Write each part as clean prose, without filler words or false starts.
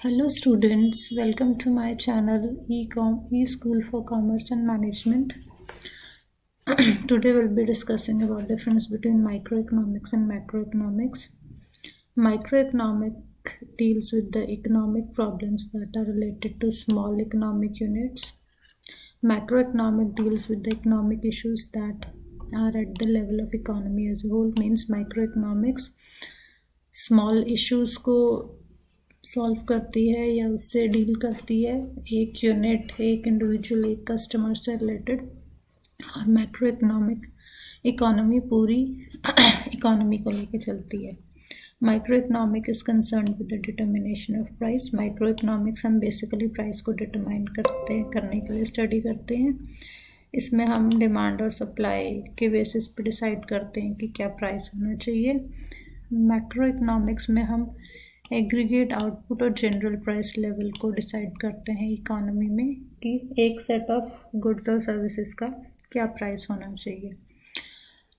Hello students, welcome to my channel eSchool for Commerce and Management. Today we'll be discussing about difference between microeconomics and macroeconomics. Microeconomic deals with the economic problems that are related to small economic units. Macroeconomic deals with the economic issues that are at the level of economy as a whole. Means microeconomics small issues को solve करती है या उससे deal करती है, एक unit, एक individual, एक कस्टमर से रिलेटेड। और मैक्रो इकोनॉमी पूरी इकोनॉमी को लेके चलती है। Micro economic is concern with the determination of price. Micro economics हम बेसिकली प्राइस को डिटरमाइन करने के लिए स्टडी करते हैं। इसमें हम डिमांड और सप्लाई के बेसिस पे डिसाइड करते हैं कि क्या प्राइस होना चाहिए। मैक्रो इकोनॉमिक्स में हम एग्रीगेट आउटपुट और जनरल प्राइस लेवल को डिसाइड करते हैं इकोनॉमी में कि एक सेट ऑफ गुड्स और सर्विसेज का क्या प्राइस होना चाहिए।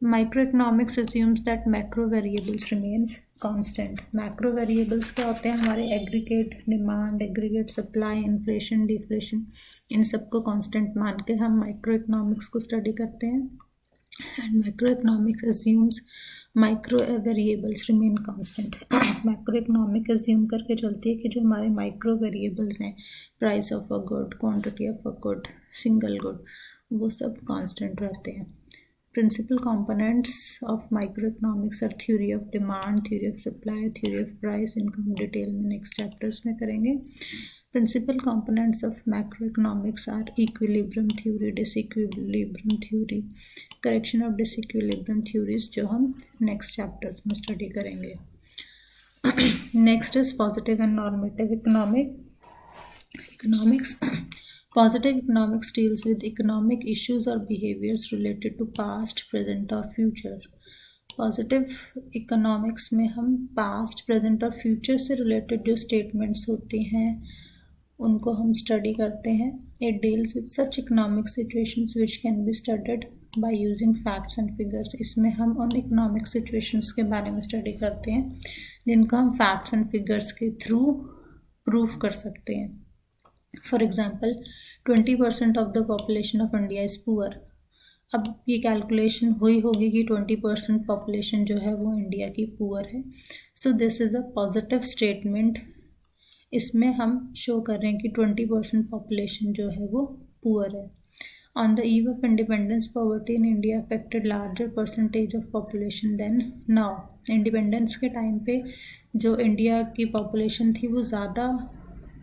Microeconomics assumes that macro variables remains constant. Macro variables क्या होते हैं? हमारे aggregate demand, aggregate supply, inflation, deflation, इन सबको कांस्टेंट मान के हम माइक्रो इकोनॉमिक्स को स्टडी करते हैं। And macroeconomics assumes micro variables remain constant. Macroeconomic assume करके चलती है कि जो हमारे माइक्रो वेरिएबल्स हैं, price of a good, quantity of a good, single good, वो सब कांस्टेंट रहते हैं। Principal components of microeconomics are theory of demand, theory of supply, theory of price. इनको हम डिटेल में नेक्स्ट चैप्टर्स में करेंगे। Principal components of macroeconomics are equilibrium theory, disequilibrium theory, correction of disequilibrium theories, जो हम next chapters में study करेंगे। Next is positive and normative economics. Positive economics deals with economic issues or behaviors related to past, present or future. Positive economics में हम past, present और future से related जो statements होती हैं उनको हम स्टडी करते हैं। It deals with such economic situations which can be studied by using facts and figures. इसमें हम उन इकोनॉमिक सिचुएशंस के बारे में स्टडी करते हैं जिनको हम फैक्ट्स एंड फिगर्स के थ्रू प्रूव कर सकते हैं। For example 20% of the population of India is poor. अब ये कैलकुलेशन हुई होगी कि 20% पॉपुलेशन जो है वो इंडिया की पुअर है। So this is a positive statement. इसमें हम शो कर रहे हैं कि 20% पॉपुलेशन जो है वो पुअर है। On the eve of independence, poverty in India affected larger percentage of population than now. Independence के टाइम पे जो इंडिया की पॉपुलेशन थी वो ज़्यादा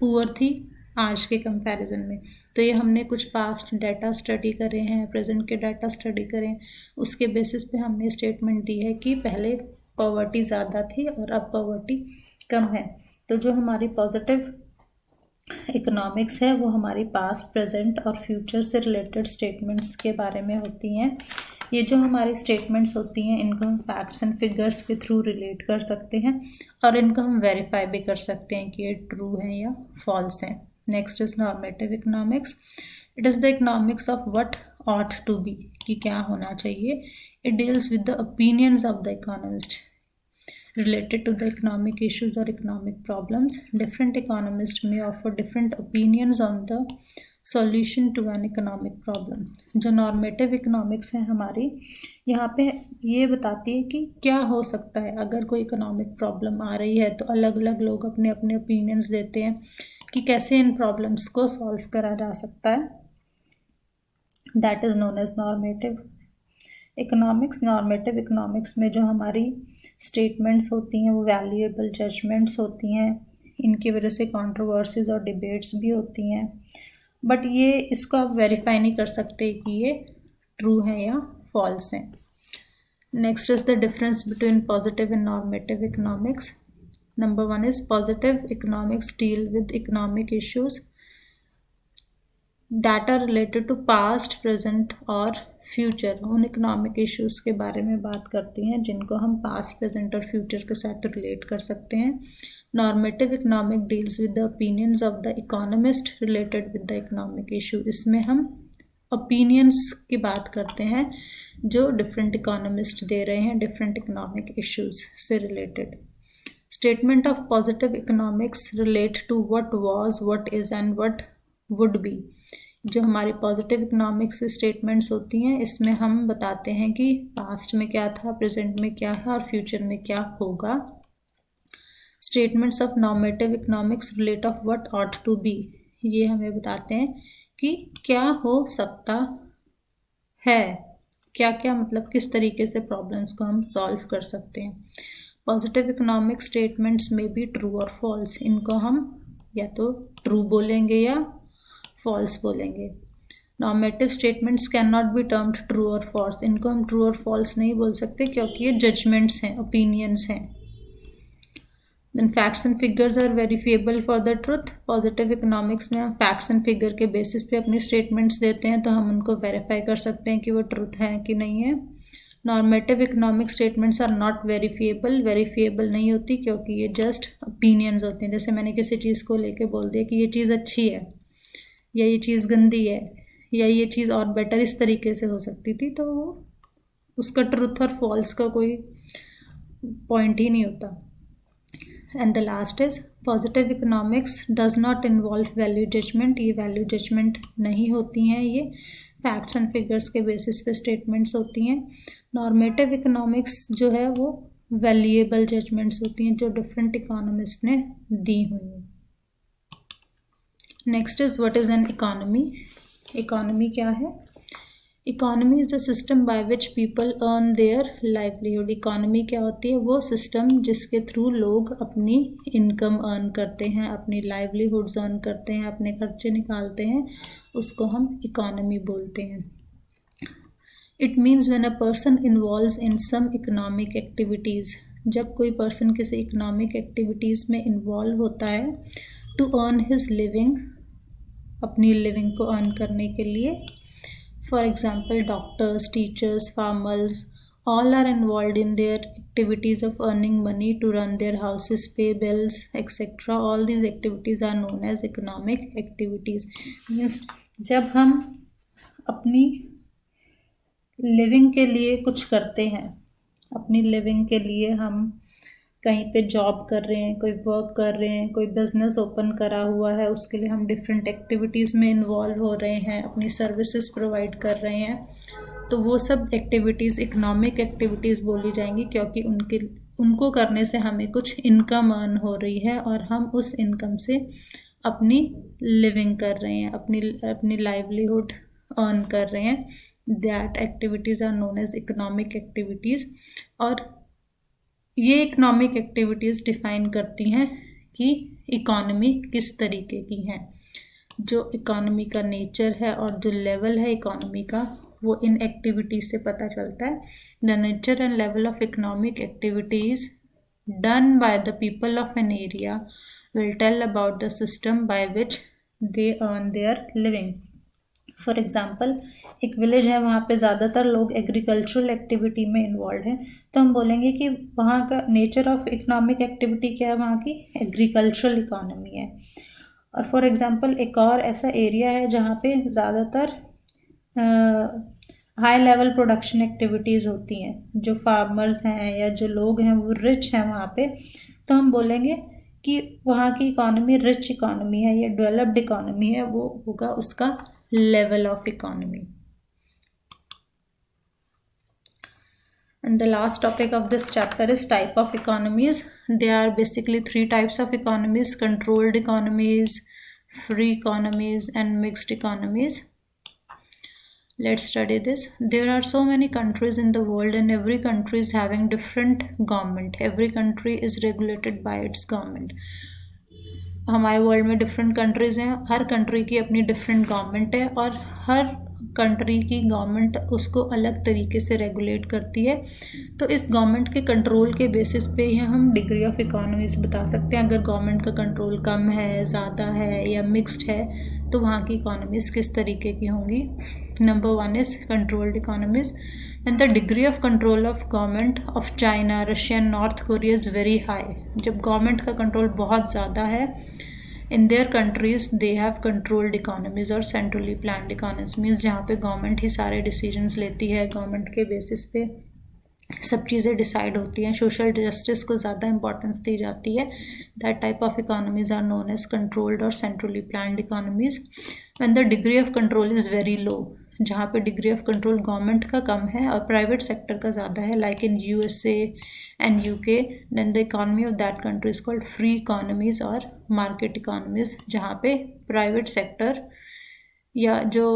पुअर थी आज के कंपैरिजन में। तो ये हमने कुछ पास्ट डाटा स्टडी करे हैं, प्रेजेंट के डाटा स्टडी करें, उसके बेसिस पे हमने स्टेटमेंट दी है कि पहले पॉवर्टी ज़्यादा थी और अब पॉवर्टी कम है। तो जो हमारी पॉजिटिव इकोनॉमिक्स है वो हमारी पास्ट, प्रेजेंट और फ्यूचर से रिलेटेड स्टेटमेंट्स के बारे में होती हैं। ये जो हमारी स्टेटमेंट्स होती हैं इनको हम फैक्ट्स एंड फिगर्स के थ्रू रिलेट कर सकते हैं और इनको हम वेरीफाई भी कर सकते हैं कि ये ट्रू है या फॉल्स है। Next is normative economics. It is the economics of what ought to be, कि क्या होना चाहिए। It deals with the opinions of the economist related to the economic issues or economic problems. Different economists may offer different opinions on the solution to an economic problem. जो normative economics है हमारी, यहाँ पे ये बताती है कि क्या हो सकता है अगर कोई economic problem आ रही है। तो अलग अलग लोग अपने अपने opinions देते हैं कि कैसे इन problems को solve करा जा सकता है। That is known as normative economics. Normative economics में जो हमारी स्टेटमेंट्स होती हैं वो वैल्यूएबल जजमेंट्स होती हैं। इनकी वजह से कंट्रोवर्सीज और डिबेट्स भी होती हैं, बट ये इसको आप वेरीफाई नहीं कर सकते कि ये ट्रू है या फॉल्स है। Next is the difference between positive and normative economics. Number 1 is positive economics deal with economic issues that are related to past, present और फ्यूचर। उन इकोनॉमिक इश्यूज़ के बारे में बात करती हैं जिनको हम पास्ट, प्रेजेंट और फ्यूचर के साथ रिलेट कर सकते हैं। Normative economic deals with the opinions of the economist related with the economic issue. इसमें हम ओपिनियंस की बात करते हैं जो डिफरेंट इकोनॉमिस्ट दे रहे हैं डिफरेंट इकोनॉमिक इश्यूज़ से related. Statement of positive economics relate to what was, what is and what would be. जो हमारी पॉजिटिव इकोनॉमिक्स स्टेटमेंट्स होती हैं, इसमें हम बताते हैं कि पास्ट में क्या था, प्रेजेंट में क्या है और फ्यूचर में क्या होगा। Statements of normative economics relate of what ought to be. ये हमें बताते हैं कि क्या हो सकता है, क्या क्या मतलब किस तरीके से प्रॉब्लम्स को हम सॉल्व कर सकते हैं। पॉजिटिव इकोनॉमिक स्टेटमेंट्स में भी ट्रू और फॉल्स, इनको हम या तो ट्रू बोलेंगे या फॉल्स बोलेंगे। Normative statements can not be termed true और फॉल्स, इनको हम ट्रू और फॉल्स नहीं बोल सकते क्योंकि ये जजमेंट्स हैं, ओपिनियंस हैं। Then facts and figures are verifiable for the truth. Positive economics में हम फैक्ट्स एंड फिगर के बेसिस पे अपनी स्टेटमेंट्स देते हैं, तो हम उनको वेरीफाई कर सकते हैं कि वो ट्रुथ है कि नहीं है। Normative economic statements are not verifiable, verifiable नहीं होती क्योंकि ये जस्ट ओपिनियंस होते हैं। जैसे मैंने किसी चीज़ को लेके बोल दिया कि ये चीज़ अच्छी है या ये चीज़ गंदी है या ये चीज़ और बेटर इस तरीके से हो सकती थी, तो उसका ट्रुथ और फॉल्स का कोई पॉइंट ही नहीं होता। And the last is positive economics does not involve value judgement. ये वैल्यू जजमेंट नहीं होती हैं, ये फैक्ट्स एंड फिगर्स के बेसिस पे स्टेटमेंट्स होती हैं। नॉर्मेटिव इकोनॉमिक्स जो है वो वैल्यूएबल जजमेंट्स होती हैं जो डिफरेंट इकोनॉमिस्ट ने दी हुई हैं। Next is what is an economy. Economy क्या है? Economy is the system by which people earn their livelihood. Economy क्या होती है? वो सिस्टम जिसके थ्रू लोग अपनी इनकम अर्न करते हैं, अपनी लाइवलीहुड्स अर्न करते हैं, अपने खर्चे निकालते हैं, उसको हम इकोनॉमी बोलते हैं। It means when a person involves in some economic activities, जब कोई पर्सन किसी इकोनॉमिक एक्टिविटीज़ में इन्वॉल्व होता है टू अर्न हिज लिविंग, अपनी लिविंग को अर्न करने के लिए। For example, doctors, teachers, farmers, all are involved in their activities of earning money to run their houses, pay bills, etc. All these activities are known as economic activities. Means जब हम अपनी living के लिए कुछ करते हैं, अपनी living के लिए हम कहीं पे जॉब कर रहे हैं, कोई वर्क कर रहे हैं, कोई बिजनेस ओपन करा हुआ है, उसके लिए हम डिफरेंट एक्टिविटीज़ में इन्वॉल्व हो रहे हैं, अपनी सर्विसेज प्रोवाइड कर रहे हैं, तो वो सब एक्टिविटीज़ इकोनॉमिक एक्टिविटीज़ बोली जाएंगी क्योंकि उनको करने से हमें कुछ इनकम अर्न हो रही है और हम उस इनकम से अपनी लिविंग कर रहे हैं, अपनी लाइवलीहुड अर्न कर रहे हैं। That activities are known as economic activities. और ये इकोनॉमिक एक्टिविटीज़ डिफ़ाइन करती हैं कि इकॉनमी किस तरीके की है। जो इकॉनमी का नेचर है और जो लेवल है इकॉनमी का, वो इन एक्टिविटीज़ से पता चलता है। The nature and level of economic activities done by the people of an area will tell about the system by which they earn their living. For example, एक विलेज है, वहाँ पे ज़्यादातर लोग एग्रीकल्चरल एक्टिविटी में इन्वॉल्व हैं, तो हम बोलेंगे कि वहाँ का नेचर ऑफ इकोनॉमिक एक्टिविटी क्या है, वहाँ की एग्रीकल्चरल इकोनॉमी है। और फॉर एग्ज़ाम्पल एक और ऐसा एरिया है जहाँ पे ज़्यादातर हाई लेवल प्रोडक्शन एक्टिविटीज़ होती हैं, जो फार्मर्स हैं या जो लोग हैं वो रिच हैं वहाँ पे, तो हम बोलेंगे कि वहाँ की इकोनॉमी रिच इकोनॉमी है या डेवलप्ड इकोनॉमी है, वो होगा उसका level of economy. And the last topic of this chapter is type of economies. There are basically 3 types of economies: controlled economies, free economies, and mixed economies. Let's study this. There are so many countries in the world and every country is having different government. Every country is regulated by its government. हमारे world में different countries हैं, हर country की अपनी different government है और हर country की government उसको अलग तरीके से रेगुलेट करती है। तो इस गवर्नमेंट के कंट्रोल के बेसिस पे ही हम डिग्री ऑफ इकोनॉमीज बता सकते हैं। अगर गवर्नमेंट का कंट्रोल कम है, ज़्यादा है या मिक्स्ड है, तो वहाँ की इकोनॉमीज़ किस तरीके की होंगी। Number 1 is controlled economies. And the degree of control of government of China, Russia, north Korea is very high. जब गवर्नमेंट का कंट्रोल बहुत ज़्यादा है, in their countries they have controlled economies और सेंट्रली प्लान्ड इकोनॉमीज, जहाँ पे government ही सारे decisions लेती है, गवर्नमेंट के बेसिस पे सब चीज़ें डिसाइड होती हैं, सोशल जस्टिस को ज़्यादा इंपॉर्टेंस दी जाती है। That type of economies are known as controlled और centrally planned economies. When the degree of control is very low, जहाँ पे डिग्री ऑफ कंट्रोल गवर्नमेंट का कम है और प्राइवेट सेक्टर का ज़्यादा है, like in USA and UK, then the economy of that country is called free economies और market economies, जहाँ पे प्राइवेट सेक्टर या जो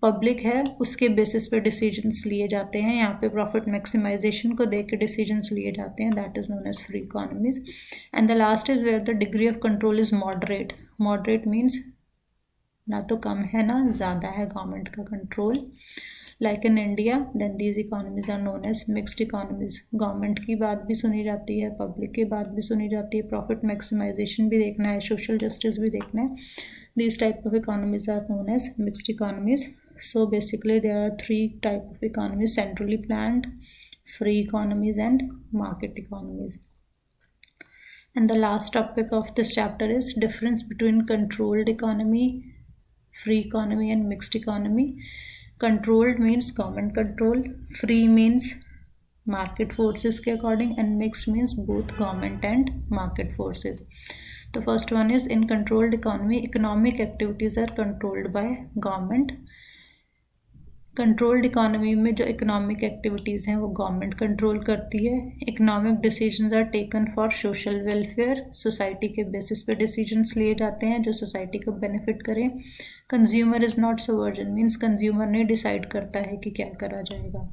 पब्लिक है उसके बेसिस पे डिसीजंस लिए जाते हैं। यहाँ पे प्रॉफिट मैक्सिमाइजेशन को देख के डिसीजंस लिए जाते हैं। That is known as free economies. And the last is where the degree of control is moderate. Moderate means ना तो कम है ना ज़्यादा है गवर्नमेंट का control, like in India. Then these economies are known as mixed economies. Government की बात भी सुनी जाती है, पब्लिक की बात भी सुनी जाती है, प्रॉफिट मैक्सिमाइजेशन भी देखना है, सोशल जस्टिस भी देखना है। These type of economies are known as mixed economies. So basically there are three type of economies: centrally planned, free economies and market economies. And the last topic of this chapter is difference between controlled economy, free economy and mixed economy. Controlled means government control, free means market forces के according, and mixed means both government and market forces. The first one is in controlled economy, economic activities are controlled by government. Controlled economy में जो economic activities हैं वो government control करती है। Economic decisions are taken for social welfare, society के basis पे decisions लिए जाते हैं जो सोसाइटी को बेनिफिट करें। Consumer is not sovereign, means consumer नहीं डिसाइड करता है कि क्या करा जाएगा।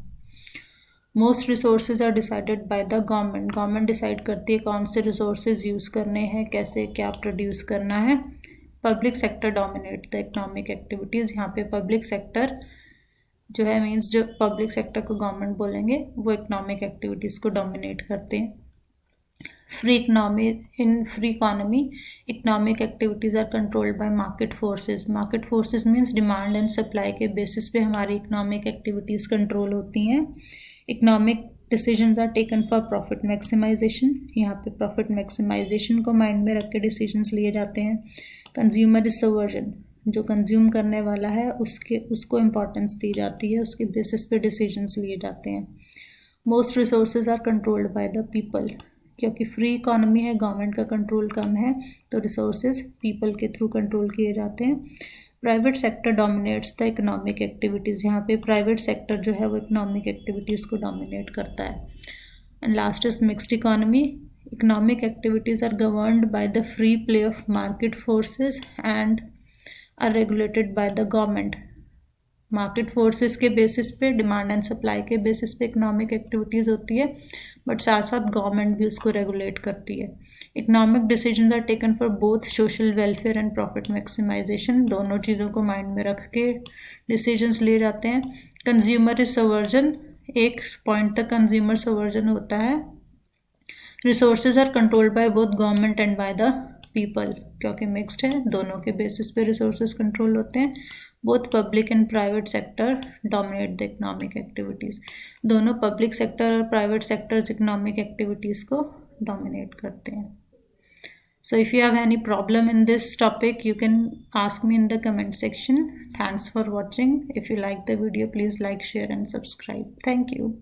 Most resources are decided by the government, government decide करती है कौन से रिसोर्सेज यूज़ करने हैं, कैसे क्या प्रोड्यूस करना है। Public sector dominate the economic activities, यहाँ पे पब्लिक सेक्टर जो है मीन्स जो पब्लिक सेक्टर को गवर्नमेंट बोलेंगे वो इकोनॉमिक एक्टिविटीज़ को डोमिनेट करते हैं। Free economy, in free economy economic activities are controlled by market forces. Market forces means demand and supply के बेसिस पे हमारी इकोनॉमिक एक्टिविटीज़ कंट्रोल होती हैं। Economic decisions are taken for profit maximisation, यहाँ पे प्रॉफिट मैक्सिमाइजेशन को mind में रख के डिसीजंस लिए जाते हैं। कंज्यूमर इज सवर्जन, जो कंज्यूम करने वाला है उसको इम्पोर्टेंस दी जाती है, उसके बेसिस पे डिसीजंस लिए जाते हैं। Most resources are controlled by the people, क्योंकि फ्री इकोनॉमी है, गवर्नमेंट का कंट्रोल कम है, तो रिसोर्सेज पीपल के थ्रू कंट्रोल किए जाते हैं। Private sector dominates the economic activities, यहाँ पे प्राइवेट सेक्टर जो है वो इकोनॉमिक एक्टिविटीज़ को डोमिनेट करता है। And last is mixed economy, economic activities are governed by the free play of market forces and are regulated by the government. Market forces के basis पे, डिमांड एंड सप्लाई के basis पे economic activities होती है, but साथ साथ government भी उसको रेगुलेट करती है। Economic decisions are taken for both social welfare and profit maximisation, दोनों चीज़ों को माइंड में रख के डिसीजंस लिए जाते हैं। कंज्यूमर इज सवर्जन, एक पॉइंट तक कंज्यूमर सवर्जन होता है। Resources are controlled by both government and by the people, क्योंकि मिक्स्ड है, दोनों के बेसिस पे रिसोर्सेज कंट्रोल होते हैं। Both public and private sector dominate the economic activities, दोनों पब्लिक सेक्टर और प्राइवेट सेक्टर्स इकोनॉमिक एक्टिविटीज़ को डोमिनेट करते हैं। So if you have any problem in this topic, you can ask me in the comment section. Thanks for watching. If you like the video, please like, share and subscribe. Thank you.